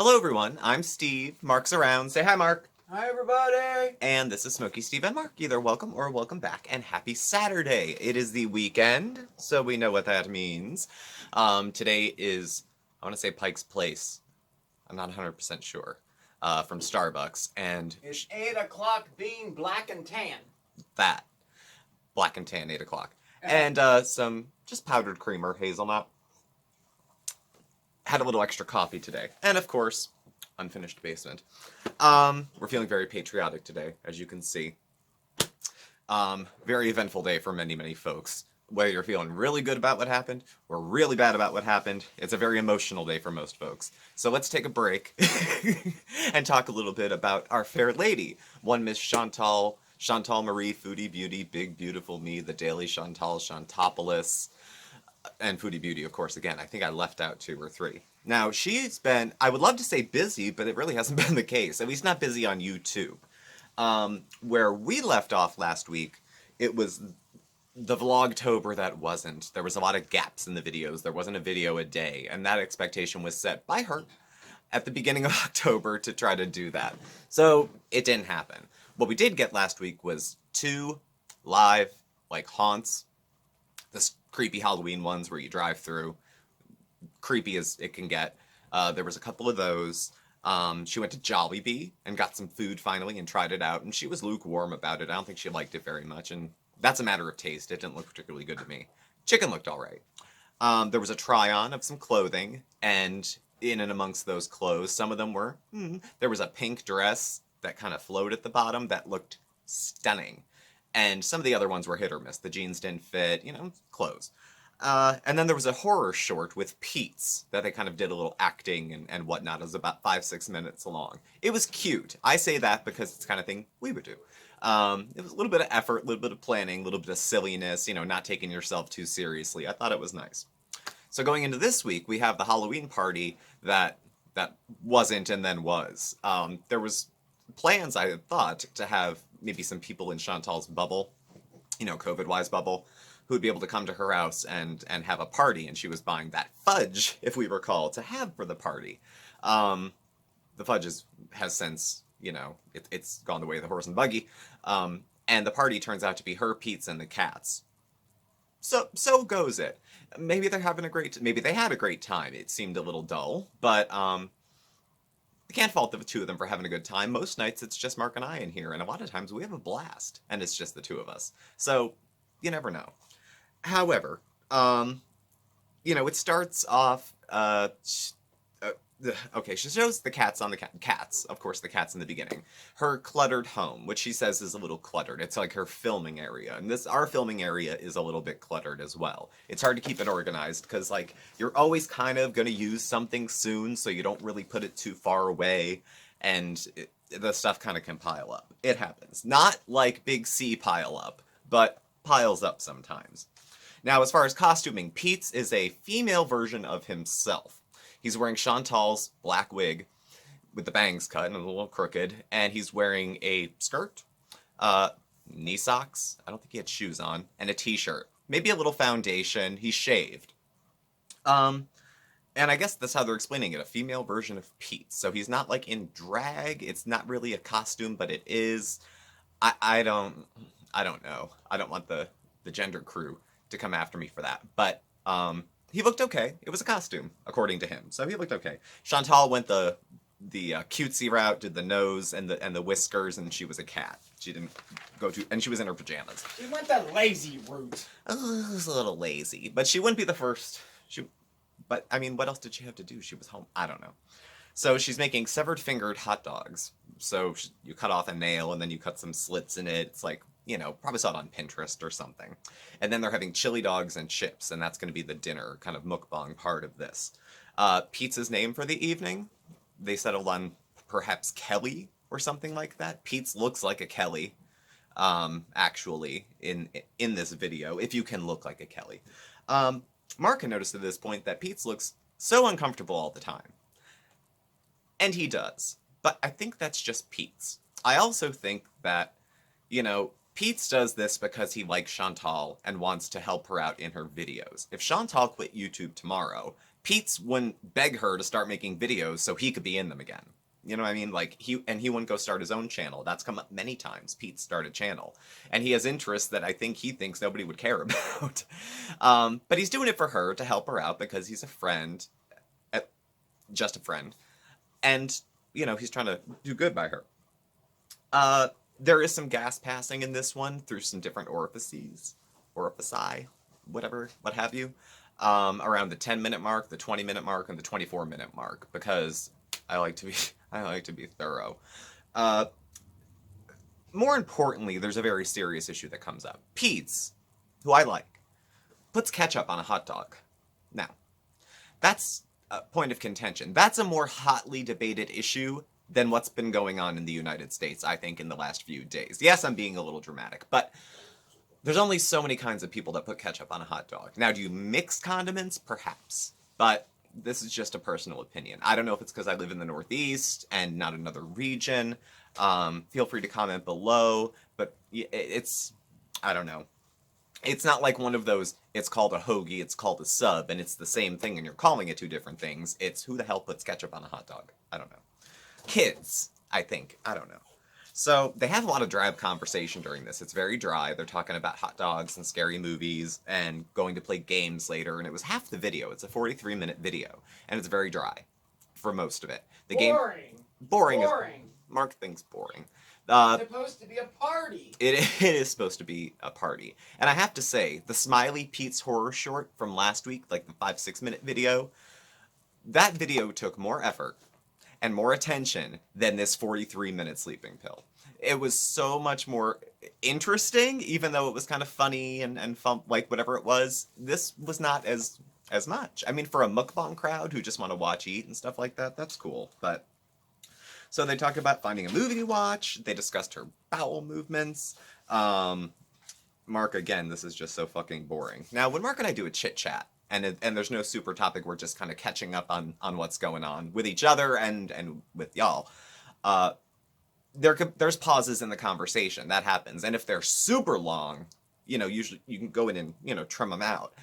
Hello everyone, I'm Steve. Mark's around. Say hi, Mark. Hi, everybody. And this is Smokey, Steve, and Mark. Either welcome or welcome back, and happy Saturday. It is the weekend, so we know what that means. Today is, I want to say Pike's Place. I'm not 100% sure. From Starbucks, and It's 8 o'clock being black and tan. that. Black and tan, 8 o'clock. And some just powdered creamer, hazelnut. Had a little extra coffee today. And of course, unfinished basement. We're feeling very patriotic today, as you can see. Very eventful day for many, many folks. Whether you're feeling really good about what happened or really bad about what happened, it's a very emotional day for most folks. So let's take a break and talk a little bit about our fair lady, one Miss Chantal Marie, Foodie Beauty, Big Beautiful Me, the Daily Chantal Chantopoulos, and Foodie Beauty, of course, again. I think I left out 2 or 3. Now, she's been, I would love to say busy, but it really hasn't been the case. At least not busy on YouTube. Where we left off last week, it was the Vlogtober that wasn't. There was a lot of gaps in the videos. There wasn't a video a day, and that expectation was set by her at the beginning of October to try to do that. So, it didn't happen. What we did get last week was 2 live, haunts. This creepy Halloween ones where you drive through. Creepy as it can get. There was a couple of those. She went to Jollibee and got some food finally and tried it out, and she was lukewarm about it. I don't think she liked it very much, and that's a matter of taste. It didn't look particularly good to me. Chicken looked alright. There was a try-on of some clothing, and in and amongst those clothes, some of them were, there was a pink dress that kind of flowed at the bottom that looked stunning. And some of the other ones were hit or miss. The jeans didn't fit, clothes. And then there was a horror short with Pete's that they kind of did a little acting and whatnot. It was about 5-6 minutes long. It was cute. I say that because it's the kind of thing we would do. It was a little bit of effort, a little bit of planning, a little bit of silliness, not taking yourself too seriously. I thought it was nice. So going into this week, we have the Halloween party that wasn't and then was. There was plans, I had thought, to have maybe some people in Chantal's bubble, COVID-wise bubble, who would be able to come to her house and have a party, and she was buying that fudge, if we recall, to have for the party. The fudge has since, it's gone the way of the horse and buggy, and the party turns out to be her, Pete's, and the cats. So goes it. Maybe they're having maybe they had a great time. It seemed a little dull, but I can't fault the 2 of them for having a good time. Most nights it's just Mark and I in here, and a lot of times we have a blast, and it's just the 2 of us. So, you never know. However, it starts off, okay, she shows the cats on the cats, of course, the cats in the beginning. Her cluttered home, which she says is a little cluttered. It's like her filming area, and our filming area is a little bit cluttered as well. It's hard to keep it organized, because, you're always kind of going to use something soon, so you don't really put it too far away, and the stuff kind of can pile up. It happens. Not like Big C pile up, but piles up sometimes. Now, as far as costuming, Pete's is a female version of himself. He's wearing Chantal's black wig with the bangs cut and a little crooked, and he's wearing a skirt, knee socks, I don't think he had shoes on, and a t-shirt. Maybe a little foundation. He's shaved. And I guess that's how they're explaining it, a female version of Pete. So he's not, in drag. It's not really a costume, but it is. I don't know. I don't want the gender crew to come after me for that. But he looked okay. It was a costume, according to him. So he looked okay. Chantal went the cutesy route, did the nose and the whiskers, and she was a cat. She didn't go to, and she was in her pajamas. She went the lazy route. It was a little lazy, but she wouldn't be the first. But I mean, what else did she have to do? She was home. I don't know. So she's making severed fingered hot dogs. So you cut off a nail and then you cut some slits in it. It's like, probably saw it on Pinterest or something. And then they're having chili dogs and chips, and that's going to be the dinner kind of mukbang part of this. Pizza's name for the evening, they settled on perhaps Kelly or something like that. Pete's looks like a Kelly, actually, in this video, if you can look like a Kelly. Mark had noticed at this point that Pete's looks so uncomfortable all the time. And he does. But I think that's just Pete's. I also think that, Pete's does this because he likes Chantal and wants to help her out in her videos. If Chantal quit YouTube tomorrow, Pete's wouldn't beg her to start making videos so he could be in them again. You know what I mean? Like he wouldn't go start his own channel. That's come up many times. Pete started a channel, and he has interests that I think he thinks nobody would care about. But he's doing it for her to help her out because he's a friend, uh, just a friend, and he's trying to do good by her. There is some gas passing in this one through some different orifici, whatever, what have you, around the 10-minute mark, the 20-minute mark, and the 24-minute mark, because I like to be thorough. More importantly, there's a very serious issue that comes up. Pete's, who I like, puts ketchup on a hot dog. Now, that's a point of contention. That's a more hotly debated issue than what's been going on in the United States, I think, in the last few days. Yes, I'm being a little dramatic, but there's only so many kinds of people that put ketchup on a hot dog. Now, do you mix condiments? Perhaps. But this is just a personal opinion. I don't know if it's because I live in the Northeast and not another region. Feel free to comment below, but I don't know. It's not like one of those, it's called a hoagie, it's called a sub, and it's the same thing and you're calling it two different things. It's who the hell puts ketchup on a hot dog? I don't know. Kids, I think. I don't know. So they have a lot of drab conversation during this. It's very dry. They're talking about hot dogs and scary movies and going to play games later, and it was half the video. It's a 43-minute video, and it's very dry for most of it. The boring. Boring. Mark thinks boring. It's supposed to be a party. It is supposed to be a party. And I have to say, the Smiley Pete's horror short from last week, like the 5-6 minute video, that video took more effort and more attention than this 43-minute sleeping pill. It was so much more interesting, even though it was kind of funny and fun, like whatever it was. This was not as much. I mean, for a mukbang crowd who just want to watch, eat, and stuff like that, that's cool. But so they talked about finding a movie to watch. They discussed her bowel movements. Mark, again, this is just so fucking boring. Now, when Mark and I do a chit chat, and there's no super topic, we're just kind of catching up on what's going on with each other and with y'all. There's pauses in the conversation. That happens. And if they're super long, usually you can go in and, trim them out.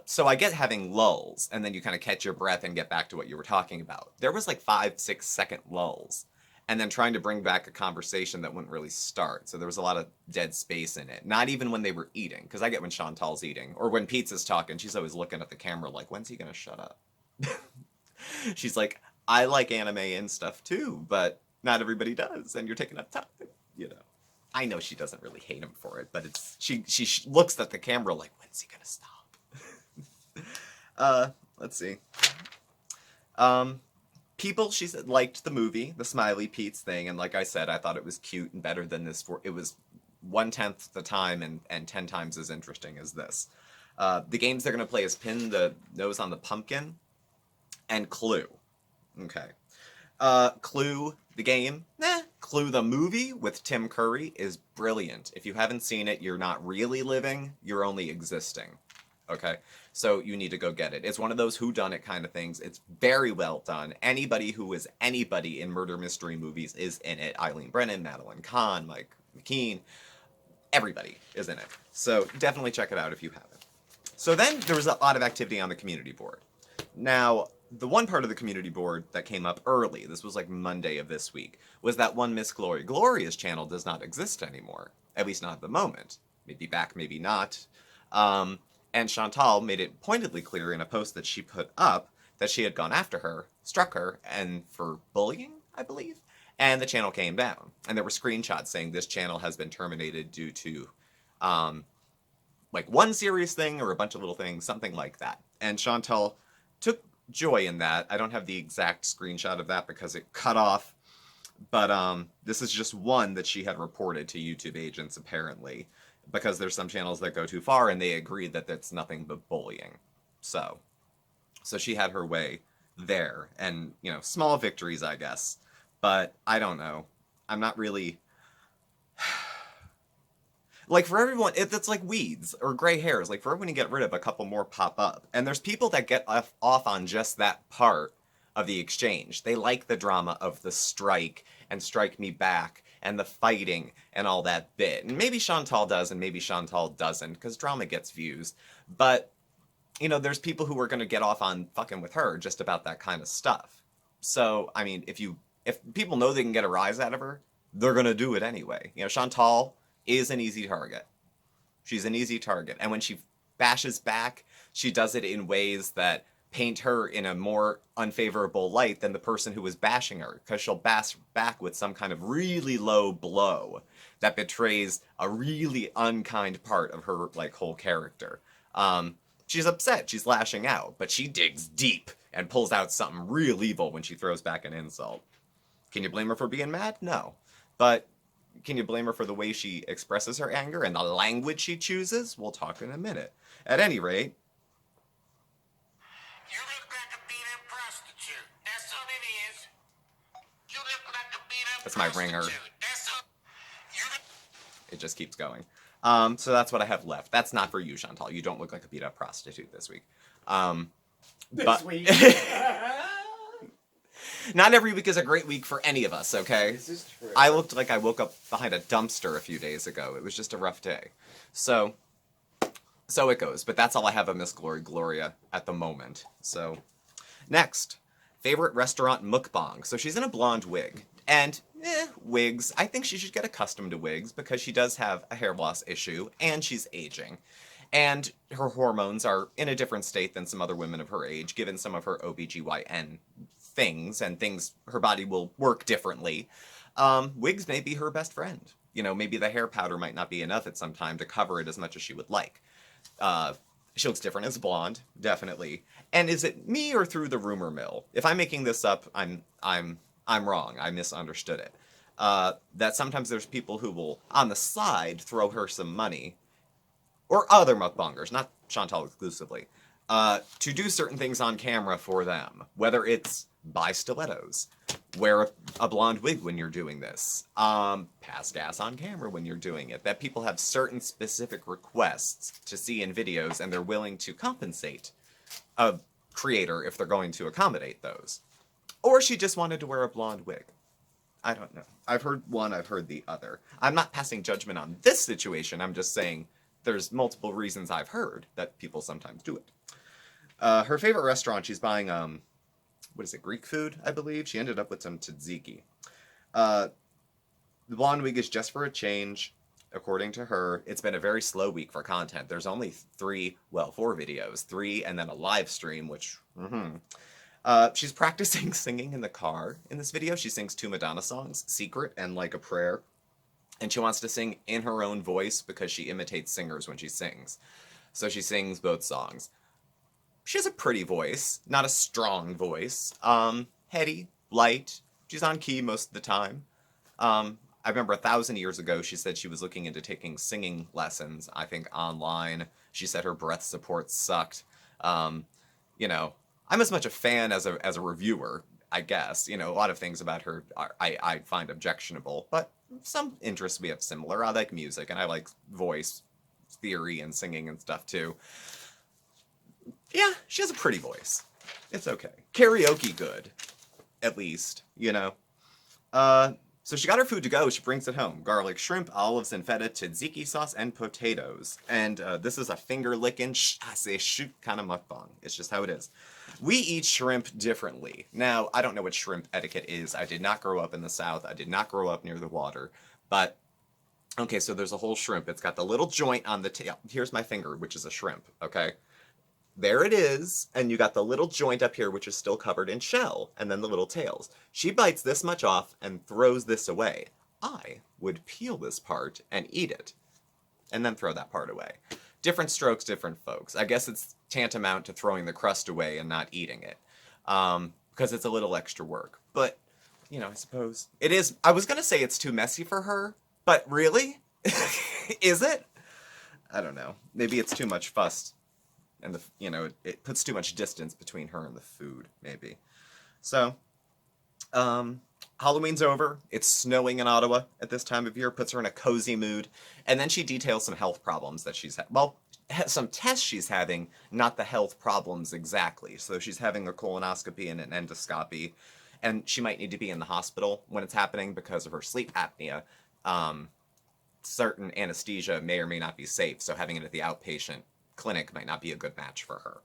So I get having lulls, and then you kind of catch your breath and get back to what you were talking about. There was like 5-6 second lulls, and then trying to bring back a conversation that wouldn't really start. So there was a lot of dead space in it. Not even when they were eating, because I get when Chantal's eating, or when Pizza's talking, she's always looking at the camera like, when's he gonna shut up? She's like, I like anime and stuff too, but not everybody does, and you're taking up time, I know she doesn't really hate him for it, but she looks at the camera like, when's he gonna stop? Let's see. People, she said, liked the movie, the Smiley Pete's thing, and like I said, I thought it was cute and better than this. It was 1/10 the time and 10 times as interesting as this. The games they're going to play is Pin the Nose on the Pumpkin and Clue. Okay. Clue, the game, Clue, the movie with Tim Curry is brilliant. If you haven't seen it, you're not really living, you're only existing. Okay, so you need to go get it. It's one of those whodunit kind of things. It's very well done. Anybody who is anybody in murder mystery movies is in it. Eileen Brennan, Madeline Kahn, Mike McKean, everybody is in it. So definitely check it out if you haven't. So then there was a lot of activity on the community board. Now, the one part of the community board that came up early, this was like Monday of this week, was that one Miss Glory Gloria's channel does not exist anymore. At least not at the moment. Maybe back, maybe not. And Chantal made it pointedly clear in a post that she put up that she had gone after her, struck her, and for bullying, I believe. And the channel came down. And there were screenshots saying this channel has been terminated due to, like one serious thing or a bunch of little things, something like that. And Chantal took joy in that. I don't have the exact screenshot of that because it cut off. But this is just one that she had reported to YouTube agents, apparently. Because there's some channels that go too far, and they agreed that that's nothing but bullying. So she had her way there. And, small victories, I guess. But I don't know. I'm not really... Like, for everyone, it's like weeds or gray hairs. Like, for everyone to get rid of, a couple more pop up. And there's people that get off on just that part of the exchange. They like the drama of the strike and strike me back and the fighting and all that bit. And maybe Chantal does and maybe Chantal doesn't, because drama gets views. But you know, there's people who are going to get off on fucking with her just about that kind of stuff. So, I mean, if people know they can get a rise out of her, they're going to do it anyway. You know, Chantal is an easy target. She's an easy target. And when she bashes back, she does it in ways that paint her in a more unfavorable light than the person who was bashing her, because she'll bash back with some kind of really low blow that betrays a really unkind part of her like whole character. She's upset, she's lashing out, but she digs deep and pulls out something real evil when she throws back an insult. Can you blame her for being mad? No. But can you blame her for the way she expresses her anger and the language she chooses? We'll talk in a minute. At any rate, you look like a beat-up prostitute. That's all it is. You look like a beat-up that's my prostitute. ringer. That's all. It just keeps going. So that's what I have left. That's not for you, Chantal. You don't look like a beat-up prostitute this week. This week. Not every week is a great week for any of us, okay? This is true. I looked like I woke up behind a dumpster a few days ago. It was just a rough day. So it goes. But that's all I have of Miss Glory Gloria at the moment. So, next. Favorite restaurant mukbang. So she's in a blonde wig. And, wigs. I think she should get accustomed to wigs because she does have a hair loss issue and she's aging. And her hormones are in a different state than some other women of her age, given some of her OBGYN things and things her body will work differently. Wigs may be her best friend. You know, maybe the hair powder might not be enough at some time to cover it as much as she would like. She looks different as a blonde, definitely. And is it me or through the rumor mill? If I'm making this up, I'm wrong. I misunderstood it. That sometimes there's people who will, on the side, throw her some money, or other mukbangers, not Chantal exclusively, to do certain things on camera for them. Whether it's buy stilettos, wear a blonde wig when you're doing this, pass gas on camera when you're doing it. That people have certain specific requests to see in videos, and they're willing to compensate a creator if they're going to accommodate those. Or she just wanted to wear a blonde wig. I don't know. I've heard one, I've heard the other. I'm not passing judgment on this situation, I'm just saying there's multiple reasons I've heard that people sometimes do it. Her favorite restaurant, she's buying, what is it, Greek food, I believe? She ended up with some tzatziki. The blonde wig is just for a change, according to her. It's been a very slow week for content. There's only 4 videos. 3 and then a live stream, which, she's practicing singing in the car in this video. She sings 2 Madonna songs, Secret and Like a Prayer. And she wants to sing in her own voice because she imitates singers when she sings. So she sings both songs. She has a pretty voice, not a strong voice. Heady, light. She's on key most of the time. I remember 1,000 years ago, she said she was looking into taking singing lessons, I think online. She said her breath support sucked. You know, I'm as much a fan as a reviewer, I guess. You know, a lot of things about her I find objectionable, but some interests we have similar. I like music, and I like voice theory and singing and stuff, too. Yeah, she has a pretty voice. It's okay. Karaoke good, at least, you know. So she got her food to go. She brings it home. Garlic shrimp, olives and feta, tzatziki sauce, and potatoes. And this is a finger-licking, I say shoot kind of mukbang. It's just how it is. We eat shrimp differently. Now, I don't know what shrimp etiquette is. I did not grow up in the South. I did not grow up near the water. But, okay, so there's a whole shrimp. It's got the little joint on the tail. Here's my finger, which is a shrimp, okay? There it is, and you got the little joint up here, which is still covered in shell, and then the little tails. She bites this much off and throws this away. I would peel this part and eat it, and then throw that part away. Different strokes, different folks. I guess it's tantamount to throwing the crust away and not eating it, because it's a little extra work. But, you know, I suppose it is. I was going to say it's too messy for her, but really? Is it? I don't know. Maybe it's too much fuss. And, you know, it puts too much distance between her and the food, maybe. So, Halloween's over. It's snowing in Ottawa at this time of year. Puts her in a cozy mood. And then she details some health problems that she's had. Well, some tests she's having, not the health problems exactly. So she's having a colonoscopy and an endoscopy. And she might need to be in the hospital when it's happening because of her sleep apnea. Certain anesthesia may or may not be safe. So having it at the outpatient clinic might not be a good match for her.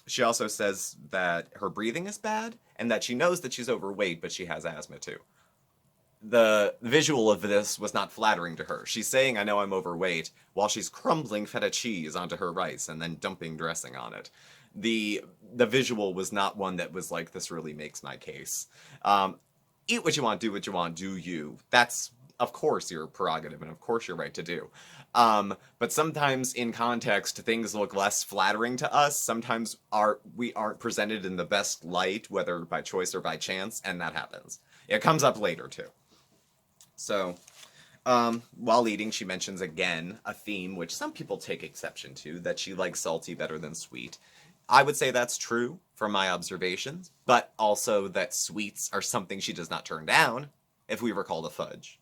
She also says that her breathing is bad and that she knows that she's overweight, but she has asthma too. The visual of this was not flattering to her. She's saying, I know I'm overweight, while she's crumbling feta cheese onto her rice and then dumping dressing on it. The visual was not one that was like, this really makes my case. Eat what you want, do what you want, do you. That's, of course, your prerogative, and of course your right to do. But sometimes in context, things look less flattering to us. Sometimes we aren't presented in the best light, whether by choice or by chance, and that happens. It comes up later, too. So, while eating, she mentions again a theme which some people take exception to, that she likes salty better than sweet. I would say that's true from my observations, but also that sweets are something she does not turn down, if we recall the fudge.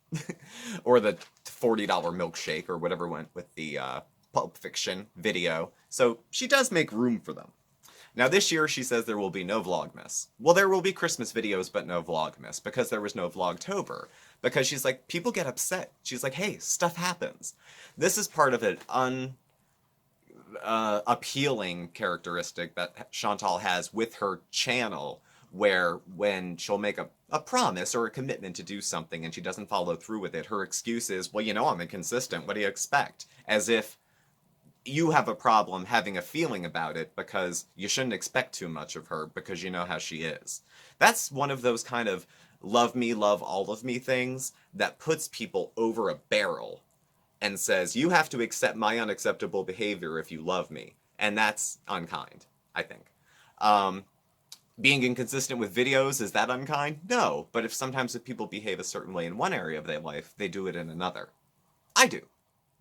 Or the $40 milkshake, or whatever went with the Pulp Fiction video. So she does make room for them. Now this year she says there will be no Vlogmas. Well, there will be Christmas videos, but no Vlogmas, because there was no Vlogtober. Because she's like, people get upset. She's like, hey, stuff happens. This is part of an appealing characteristic that Chantal has with her channel, where when she'll make a promise or a commitment to do something and she doesn't follow through with it, her excuse is, well, you know I'm inconsistent, what do you expect? As if you have a problem having a feeling about it because you shouldn't expect too much of her because you know how she is. That's one of those kind of love me, love all of me things that puts people over a barrel and says, you have to accept my unacceptable behavior if you love me. And that's unkind, I think. Being inconsistent with videos, is that unkind? No, but if people behave a certain way in one area of their life, they do it in another. I do.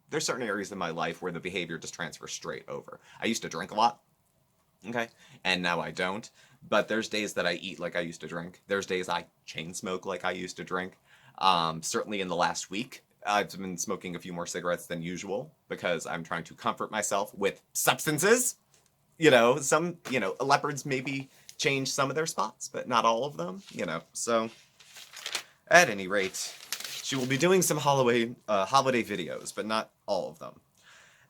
There's certain areas in my life where the behavior just transfers straight over. I used to drink a lot, okay? And now I don't. But there's days that I eat like I used to drink. There's days I chain smoke like I used to drink. Certainly in the last week, I've been smoking a few more cigarettes than usual because I'm trying to comfort myself with substances. Leopards maybe change some of their spots, but not all of them, So, at any rate, she will be doing some holiday videos, but not all of them.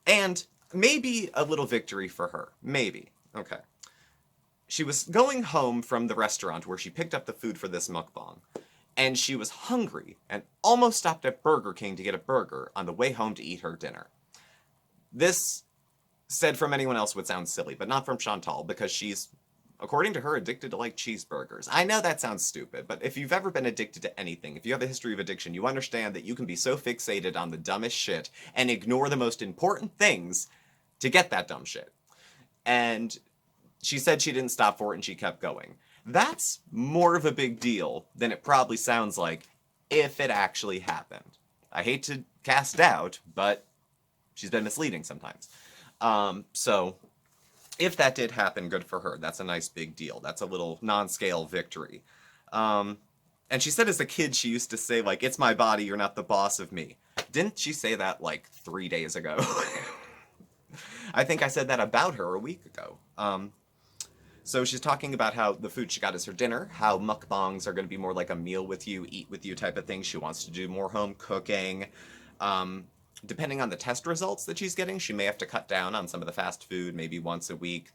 And maybe a little victory for her. Maybe. Okay. She was going home from the restaurant where she picked up the food for this mukbang, and she was hungry and almost stopped at Burger King to get a burger on the way home to eat her dinner. This, said from anyone else, would sound silly, but not from Chantal, because she's, according to her, addicted to, cheeseburgers. I know that sounds stupid, but if you've ever been addicted to anything, if you have a history of addiction, you understand that you can be so fixated on the dumbest shit and ignore the most important things to get that dumb shit. And she said she didn't stop for it and she kept going. That's more of a big deal than it probably sounds like if it actually happened. I hate to cast doubt, but she's been misleading sometimes. So if that did happen, good for her. That's a nice big deal. That's a little non-scale victory. And she said as a kid, she used to say, it's my body, you're not the boss of me. Didn't she say that, 3 days ago? I think I said that about her a week ago. So she's talking about how the food she got is her dinner, how mukbangs are going to be more like a meal with you, eat with you type of thing. She wants to do more home cooking. Depending on the test results that she's getting, she may have to cut down on some of the fast food, maybe once a week.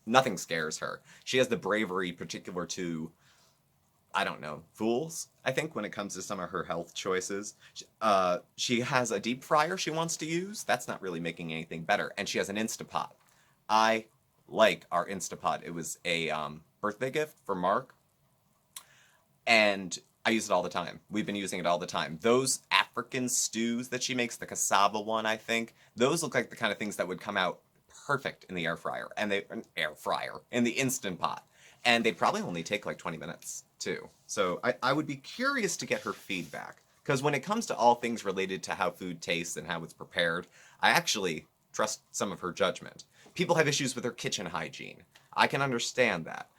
Nothing scares her. She has the bravery particular to, I don't know, fools, I think, when it comes to some of her health choices. She has a deep fryer she wants to use. That's not really making anything better. And she has an Instapot. I like our Instapot. It was a birthday gift for Mark. And I use it all the time. We've been using it all the time. Those African stews that she makes, the cassava one, I think, those look like the kind of things that would come out perfect in the air fryer. In the Instant Pot. And they'd probably only take 20 minutes, too. So I would be curious to get her feedback. Because when it comes to all things related to how food tastes and how it's prepared, I actually trust some of her judgment. People have issues with her kitchen hygiene. I can understand that.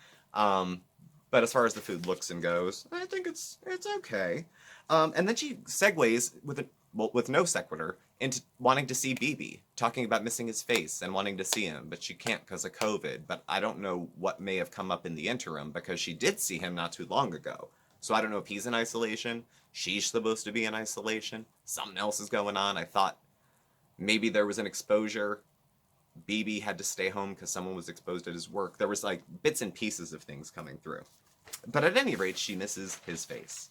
But as far as the food looks and goes, I think it's okay. And then she segues with no sequitur into wanting to see BB, talking about missing his face and wanting to see him, but she can't because of COVID. But I don't know what may have come up in the interim because she did see him not too long ago. So I don't know if he's in isolation, she's supposed to be in isolation, something else is going on. I thought maybe there was an exposure. BB had to stay home because someone was exposed at his work. There was like bits and pieces of things coming through. But at any rate, she misses his face.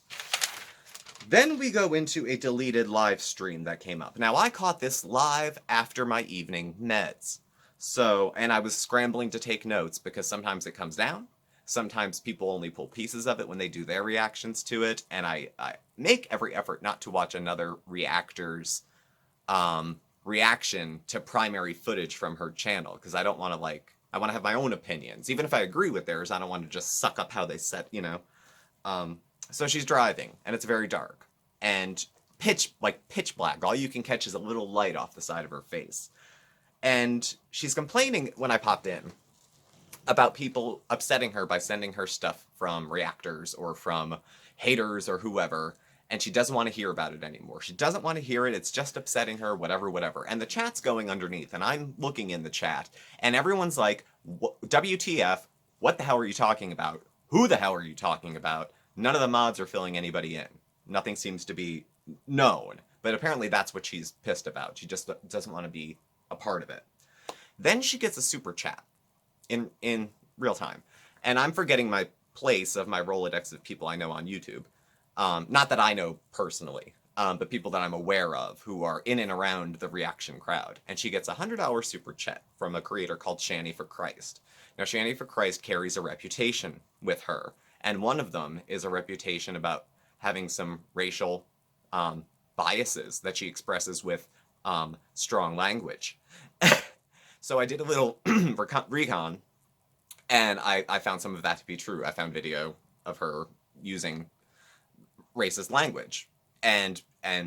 Then we go into a deleted live stream that came up. Now, I caught this live after my evening meds. So, and I was scrambling to take notes because sometimes it comes down. Sometimes people only pull pieces of it when they do their reactions to it. And I make every effort not to watch another reactor's reaction to primary footage from her channel. Because I don't want to I want to have my own opinions. Even if I agree with theirs, I don't want to just suck up how they said, you know. So she's driving, and it's very dark. And pitch black. All you can catch is a little light off the side of her face. And she's complaining when I popped in about people upsetting her by sending her stuff from reactors or from haters or whoever, and she doesn't want to hear about it anymore. She doesn't want to hear it. It's just upsetting her, whatever. And the chat's going underneath, and I'm looking in the chat, and everyone's like, WTF, what the hell are you talking about? Who the hell are you talking about? None of the mods are filling anybody in. Nothing seems to be known. But apparently that's what she's pissed about. She just doesn't want to be a part of it. Then she gets a super chat in real time. And I'm forgetting my place of my Rolodex of people I know on YouTube. Not that I know personally, but people that I'm aware of who are in and around the reaction crowd. And she gets a $100 super chat from a creator called Shanny for Christ. Now, Shanny for Christ carries a reputation with her. And one of them is a reputation about having some racial biases that she expresses with strong language. So I did a little recon, and I found some of that to be true. I found video of her using racist language and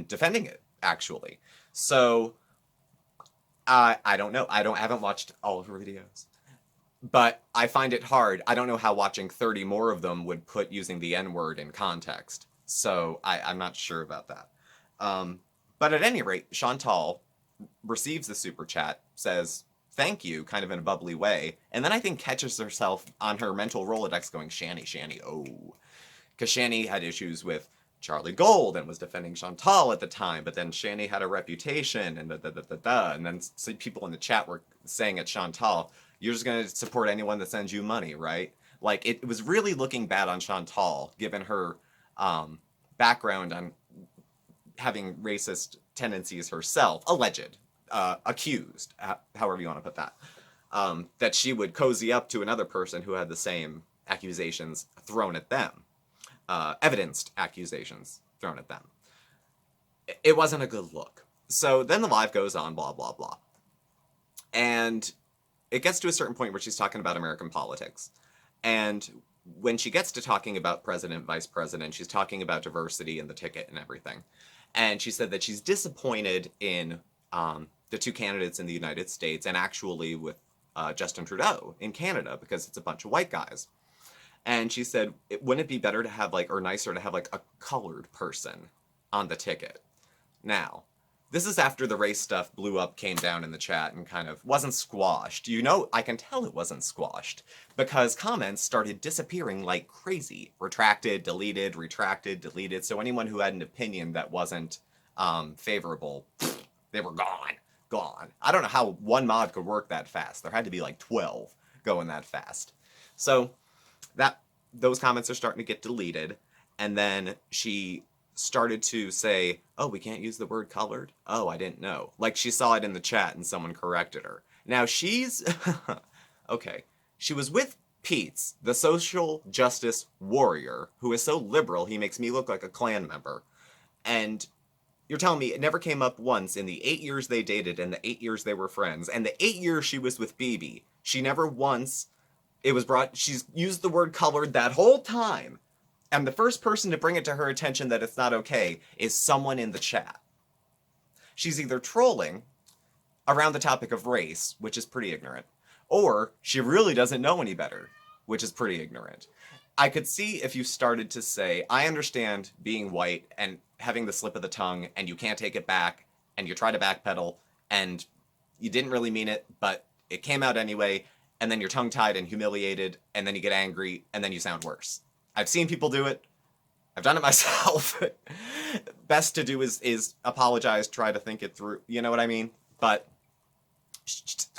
defending it, actually. So I don't know. I haven't watched all of her videos. But I find it hard. I don't know how watching 30 more of them would put using the N-word in context. So I'm not sure about that. But at any rate, Chantal receives the super chat, says thank you, kind of in a bubbly way, and then I think catches herself on her mental Rolodex going, Shanny, oh. Because Shanny had issues with Charlie Gold and was defending Chantal at the time, but then Shanny had a reputation and and then some people in the chat were saying at Chantal, you're just going to support anyone that sends you money, right? Like, it was really looking bad on Chantal, given her background on having racist tendencies herself, alleged, accused, however you want to put that, that she would cozy up to another person who had the same accusations thrown at them, evidenced accusations thrown at them. It wasn't a good look. So then the live goes on, blah, blah, blah. And it gets to a certain point where she's talking about American politics. And when she gets to talking about president, vice president, she's talking about diversity and the ticket and everything. And she said that she's disappointed in the two candidates in the United States and actually with Justin Trudeau in Canada because it's a bunch of white guys. And she said, wouldn't it be better to have or nicer to have a colored person on the ticket? Now, this is after the race stuff blew up, came down in the chat, and kind of wasn't squashed. You know, I can tell it wasn't squashed, because comments started disappearing like crazy. Retracted, deleted, retracted, deleted. So anyone who had an opinion that wasn't favorable, they were gone. I don't know how one mod could work that fast. There had to be 12 going that fast. So those comments are starting to get deleted, and then she started to say, oh, we can't use the word colored? Oh, I didn't know. She saw it in the chat and someone corrected her. Now she's... okay. She was with Pete's, the social justice warrior, who is so liberal he makes me look like a Klan member. And you're telling me it never came up once in the 8 years they dated and the 8 years they were friends, and the 8 years she was with BB, she never once... she's used the word colored that whole time. And the first person to bring it to her attention that it's not okay is someone in the chat. She's either trolling around the topic of race, which is pretty ignorant, or she really doesn't know any better, which is pretty ignorant. I could see if you started to say, I understand being white and having the slip of the tongue, and you can't take it back, and you try to backpedal, and you didn't really mean it, but it came out anyway, and then you're tongue-tied and humiliated, and then you get angry, and then you sound worse. I've seen people do it. I've done it myself. Best to do is apologize, try to think it through. You know what I mean? But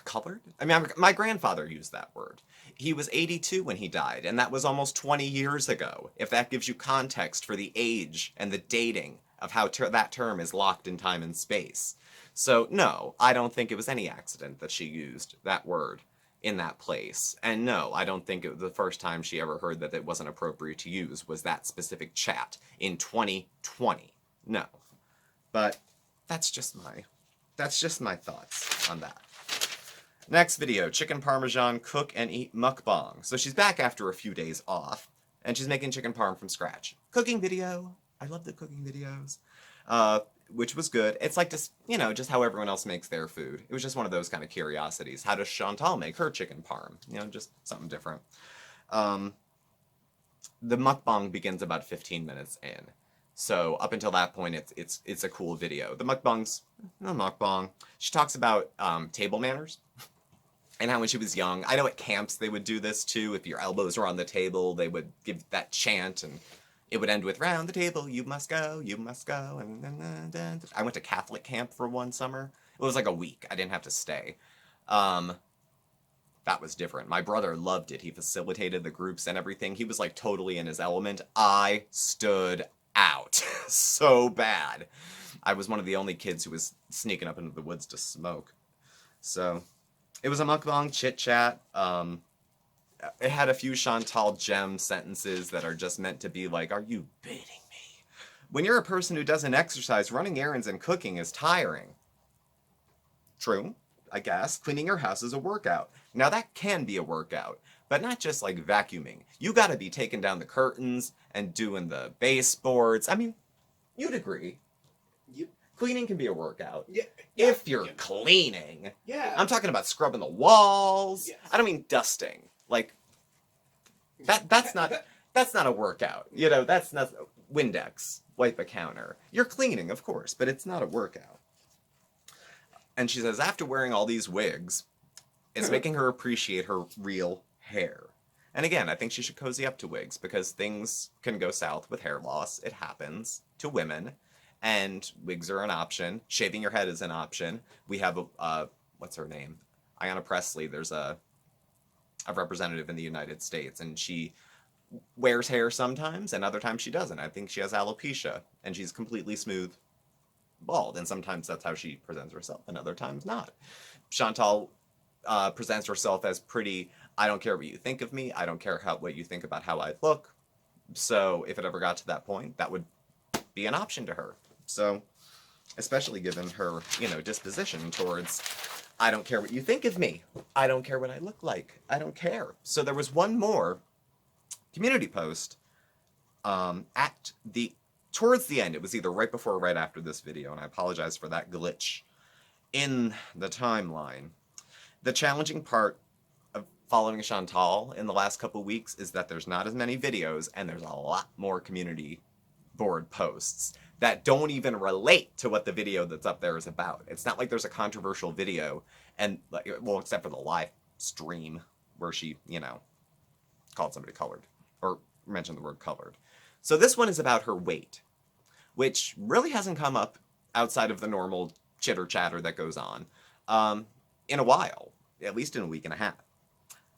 colored? I mean, my grandfather used that word. He was 82 when he died, and that was almost 20 years ago. If that gives you context for the age and the dating of how that term is locked in time and space. So, no, I don't think it was any accident that she used that word in that place. And no, I don't think the first time she ever heard that it wasn't appropriate to use was that specific chat in 2020. No. But that's just my thoughts on that. Next video, chicken parmesan cook and eat mukbang. So she's back after a few days off, and she's making chicken parm from scratch. Cooking video. I love the cooking videos. Which was good. It's like just, just how everyone else makes their food. It was just one of those kind of curiosities. How does Chantal make her chicken parm? Just something different. The mukbang begins about 15 minutes in. So up until that point, it's a cool video. The mukbang. She talks about table manners. And how when she was young, I know at camps they would do this too. If your elbows were on the table, they would give that chant, and it would end with "round the table, you must go, you must go." And I went to Catholic camp for one summer. It was like a week. I didn't have to stay. That was different. My brother loved it. He facilitated the groups and everything. He was like totally in his element. I stood out so bad. I was one of the only kids who was sneaking up into the woods to smoke. So it was a mukbang chit-chat. It had a few Chantal gem sentences that are just meant to be like, are you baiting me? When you're a person who doesn't exercise, running errands and cooking is tiring. True, I guess. Cleaning your house is a workout. Now that can be a workout, but not just like vacuuming. You gotta be taking down the curtains and doing the baseboards. I mean, you'd agree. Cleaning can be a workout. Yeah. If you're cleaning. Yeah. I'm talking about scrubbing the walls. Yes. I don't mean dusting. Like, that's not a workout. That's not Windex, wipe a counter. You're cleaning, of course, but it's not a workout. And she says, after wearing all these wigs, it's making her appreciate her real hair. And again, I think she should cozy up to wigs because things can go south with hair loss. It happens to women. And wigs are an option. Shaving your head is an option. We have what's her name? Ayanna Pressley. There's a representative in the United States, and she wears hair sometimes, and other times she doesn't. I think she has alopecia, and she's completely smooth bald, and sometimes that's how she presents herself, and other times not. Chantal presents herself as pretty, I don't care what you think of me, I don't care what you think about how I look. So if it ever got to that point, that would be an option to her. So, especially given her, disposition towards, I don't care what you think of me. I don't care what I look like. I don't care. So there was one more community post towards the end. It was either right before or right after this video, and I apologize for that glitch in the timeline. The challenging part of following Chantal in the last couple weeks is that there's not as many videos, and there's a lot more community board posts that don't even relate to what the video that's up there is about. It's not like there's a controversial video, and except for the live stream where she, called somebody colored or mentioned the word colored. So this one is about her weight, which really hasn't come up outside of the normal chitter chatter that goes on in a while, at least in a week and a half.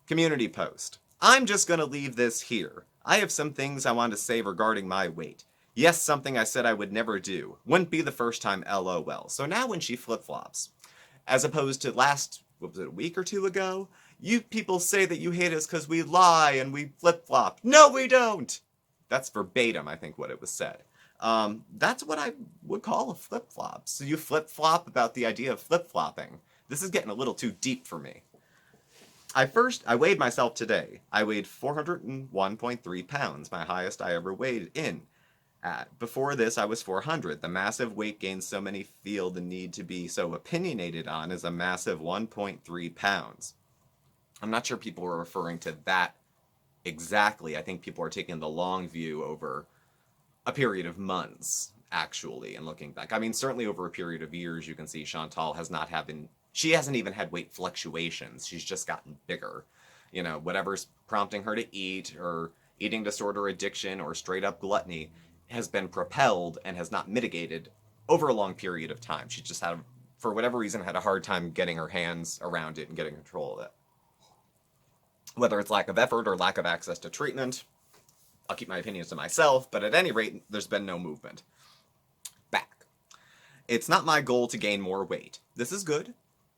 Community post. I'm just gonna leave this here. I have some things I want to say regarding my weight. Yes, something I said I would never do. Wouldn't be the first time, LOL. So now when she flip-flops, as opposed to a week or two ago, you people say that you hate us because we lie and we flip-flop. No, we don't! That's verbatim, I think, what it was said. That's what I would call a flip-flop. So you flip-flop about the idea of flip-flopping. This is getting a little too deep for me. I weighed myself today. I weighed 401.3 pounds, my highest I ever weighed in. Before this, I was 400. The massive weight gain so many feel the need to be so opinionated on is a massive 1.3 pounds. I'm not sure people were referring to that exactly. I think people are taking the long view over a period of months, actually, and looking back. I mean, certainly over a period of years, you can see Chantal she hasn't even had weight fluctuations. She's just gotten bigger. Whatever's prompting her to eat, or eating disorder, addiction, or straight up gluttony, has been propelled and has not mitigated over a long period of time. She's just had for whatever reason, had a hard time getting her hands around it and getting control of it. Whether it's lack of effort or lack of access to treatment, I'll keep my opinions to myself, but at any rate, there's been no movement. Back. It's not my goal to gain more weight. This is good.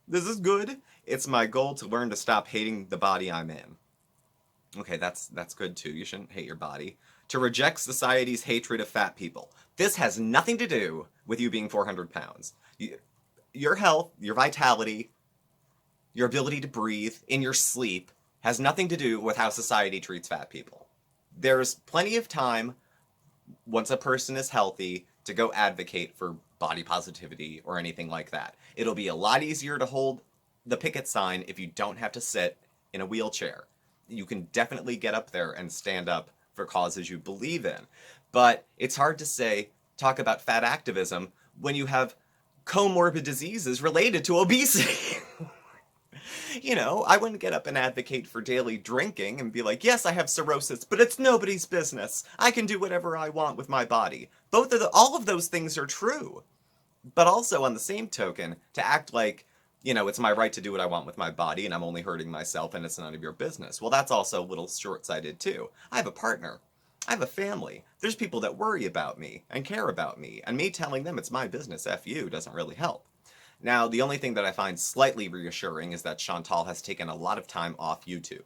This is good. It's my goal to learn to stop hating the body I'm in. Okay, that's good too. You shouldn't hate your body. To reject society's hatred of fat people. This has nothing to do with you being 400 pounds. Your health, your vitality, your ability to breathe in your sleep has nothing to do with how society treats fat people. There's plenty of time, once a person is healthy, to go advocate for body positivity or anything like that. It'll be a lot easier to hold the picket sign if you don't have to sit in a wheelchair. You can definitely get up there and stand up for causes you believe in. But it's hard to talk about fat activism when you have comorbid diseases related to obesity. You know, I wouldn't get up and advocate for daily drinking and be like, yes, I have cirrhosis, but it's nobody's business. I can do whatever I want with my body. All of those things are true. But also, on the same token, to act like, you know, it's my right to do what I want with my body and I'm only hurting myself and it's none of your business. Well, that's also a little short-sighted too. I have a partner. I have a family. There's people that worry about me and care about me, and me telling them it's my business, F you, doesn't really help. Now, the only thing that I find slightly reassuring is that Chantal has taken a lot of time off YouTube.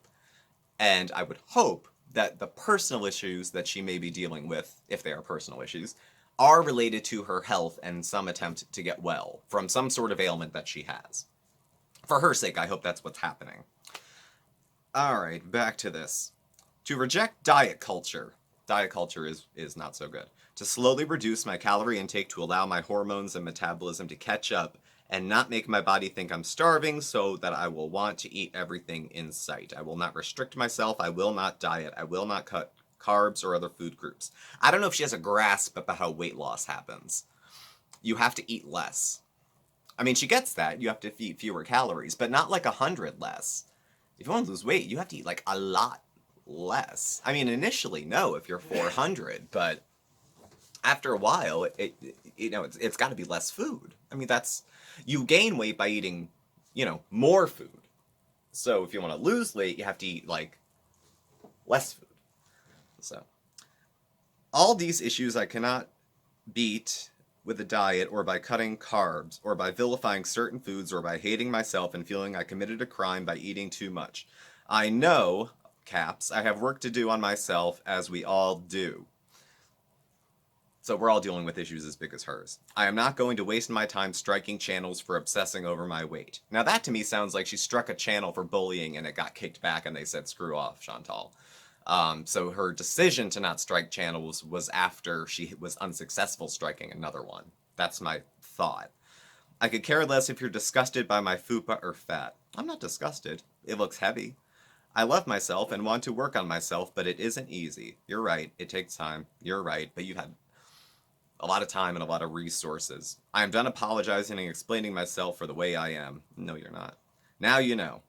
And I would hope that the personal issues that she may be dealing with, if they are personal issues, are related to her health and some attempt to get well from some sort of ailment that she has. For her sake, I hope that's what's happening. Alright, back to this. To reject diet culture. Diet culture is not so good. To slowly reduce my calorie intake to allow my hormones and metabolism to catch up and not make my body think I'm starving so that I will want to eat everything in sight. I will not restrict myself. I will not diet. I will not cut carbs or other food groups. I don't know if she has a grasp about how weight loss happens. You have to eat less. I mean, she gets that. You have to eat fewer calories, but not like 100 less. If you want to lose weight, you have to eat like a lot less. I mean, initially, no, if you're 400, but after a while, it's got to be less food. I mean, you gain weight by eating, more food. So if you want to lose weight, you have to eat, like, less food. So, all these issues I cannot beat with a diet or by cutting carbs or by vilifying certain foods or by hating myself and feeling I committed a crime by eating too much. I know, caps, I have work to do on myself, as we all do. So we're all dealing with issues as big as hers. I am not going to waste my time striking channels for obsessing over my weight. Now that to me sounds like she struck a channel for bullying and it got kicked back and they said, screw off, Chantal. So her decision to not strike channels was after she was unsuccessful striking another one. That's my thought. I could care less if you're disgusted by my fupa or fat. I'm not disgusted. It looks heavy. I love myself and want to work on myself, but it isn't easy. You're right. It takes time. You're right. But you've had a lot of time and a lot of resources. I am done apologizing and explaining myself for the way I am. No, you're not. Now you know.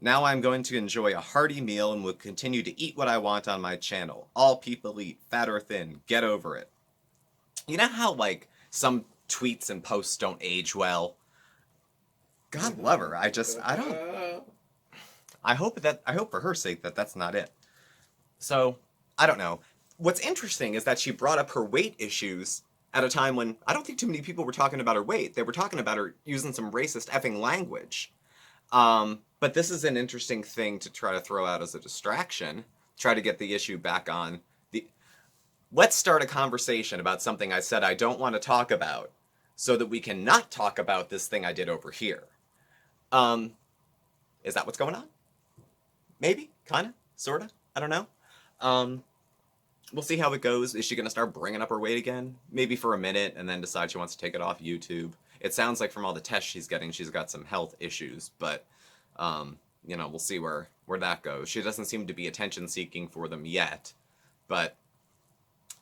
Now I'm going to enjoy a hearty meal and will continue to eat what I want on my channel. All people eat, fat or thin. Get over it. You know how, some tweets and posts don't age well? God love her. I hope for her sake that that's not it. So, I don't know. What's interesting is that she brought up her weight issues at a time when I don't think too many people were talking about her weight. They were talking about her using some racist effing language. But this is an interesting thing to try to throw out as a distraction. Try to get the issue back on. Let's start a conversation about something I said I don't want to talk about so that we can not talk about this thing I did over here. Is that what's going on? Maybe? Kinda? Sorta? I don't know. We'll see how it goes. Is she going to start bringing up her weight again? Maybe for a minute and then decide she wants to take it off YouTube. It sounds like from all the tests she's getting, she's got some health issues, but, we'll see where that goes. She doesn't seem to be attention-seeking for them yet, but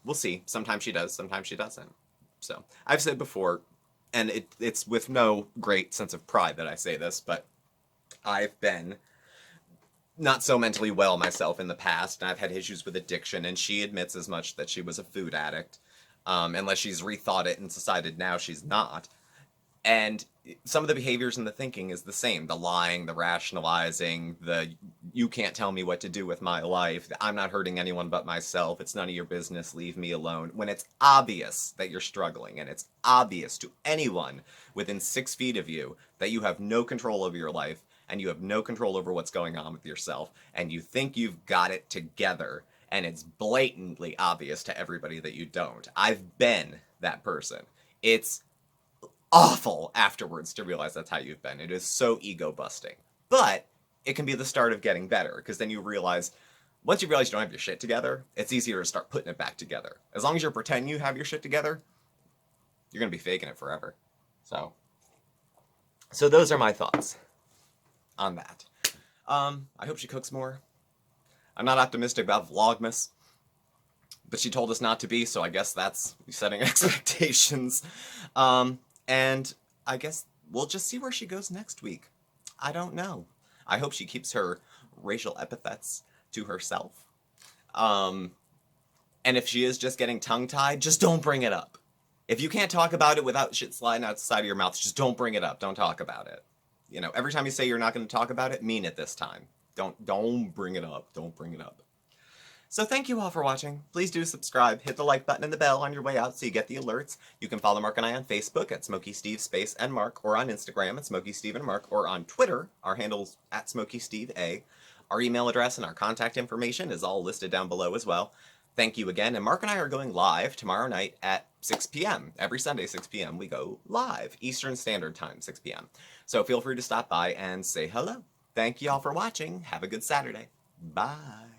we'll see. Sometimes she does, sometimes she doesn't. So, I've said before, and it's with no great sense of pride that I say this, but I've been not so mentally well myself in the past, and I've had issues with addiction, and she admits as much that she was a food addict, unless she's rethought it and decided now she's not. And some of the behaviors and the thinking is the same. The lying, the rationalizing, the you can't tell me what to do with my life, I'm not hurting anyone but myself, it's none of your business, leave me alone. When it's obvious that you're struggling, and it's obvious to anyone within 6 feet of you that you have no control over your life, and you have no control over what's going on with yourself, and you think you've got it together, and it's blatantly obvious to everybody that you don't. I've been that person. It's awful afterwards to realize that's how you've been. It is so ego busting. But it can be the start of getting better, because then you realize, once you realize you don't have your shit together, it's easier to start putting it back together. As long as you're pretending you have your shit together, you're going to be faking it forever. So those are my thoughts on that. I hope she cooks more. I'm not optimistic about Vlogmas, but she told us not to be, so I guess that's setting expectations. And I guess we'll just see where she goes next week. I don't know. I hope she keeps her racial epithets to herself. And if she is just getting tongue-tied, just don't bring it up. If you can't talk about it without shit sliding out the side of your mouth, just don't bring it up. Don't talk about it. You know, every time you say you're not going to talk about it, mean it this time. Don't bring it up. Don't bring it up. So thank you all for watching. Please do subscribe, hit the like button and the bell on your way out so you get the alerts. You can follow Mark and I on Facebook at SmokeySteveAndMarc, or on Instagram at SmokeySteveAndMarc, or on Twitter, our handle's at SmokeySteveA. Our email address and our contact information is all listed down below as well. Thank you again, and Mark and I are going live tomorrow night at 6 p.m. Every Sunday, 6 p.m. we go live, Eastern Standard Time, 6 p.m. So feel free to stop by and say hello. Thank you all for watching. Have a good Saturday. Bye.